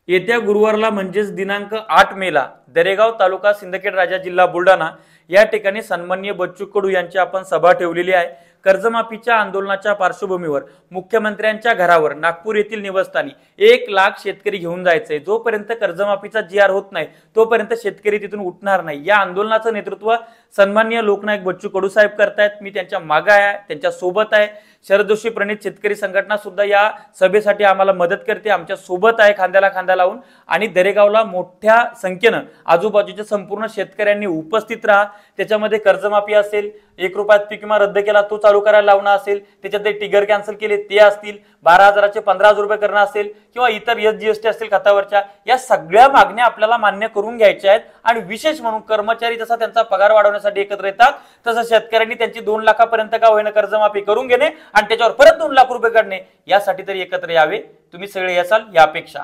येत्या गुरुवारला म्हणजेच दिनांक 8 मेला दरेगाव तालुका सिंदखेड राजा जिल्हा बुलढाणा या ठिकाणी सन्माननीय बच्चू कडू यांची आपण सभा ठेवलेली आहे। कर्जमाफीच्या आंदोलनाच्या पार्श्वभूमीवर मुख्यमंत्र्यांच्या घरावर नागपूर येथील निवासस्थानी 1,00,000 शेतकरी घेऊन जायचे। जोपर्यंत कर्जमाफीचा जी आर होत नाही तोपर्यंत शेतकरी तिथून उठणार नाही। या आंदोलनाचं नेतृत्व सन्माननीय लोकनायक बच्चू कडू साहेब करतायत। मी त्यांच्या मागे आहे, त्यांच्या सोबत आहे। शरद जोशी प्रणित शेतकरी संघटना सुद्धा या सभेसाठी आम्हाला मदत करते, आमच्या सोबत आहे खांद्याला खांदा लावून। आणि दरेगावला मोठ्या संख्येने आजूबाजूच्या संपूर्ण शेतकऱ्यांनी उपस्थित राहा। त्याच्यामध्ये कर्जमाफी असेल, 1 रुपयात पीक विमा रद्द केला तो चालू करायला लावणं असेल, त्याच्यात टिगर कॅन्सल केले ते असतील, 12,000चे 15,000 रुपये करणं असेल किंवा इतर SGST असतील खतावरच्या, या सगळ्या मागण्या आपल्याला मान्य करून घ्यायच्या आहेत। आणि विशेष म्हणून कर्मचारी जसा त्यांचा पगार वाढवण्यासाठी एकत्र येतात तसं शेतकऱ्यांनी त्यांची 2 लाखापर्यंत का होईना कर्जमाफी करून घेणे आणि त्याच्यावर परत 2 लाख रुपये काढणे, यासाठी तरी एकत्र यावे। तुम्ही सगळे याल या अपेक्षा।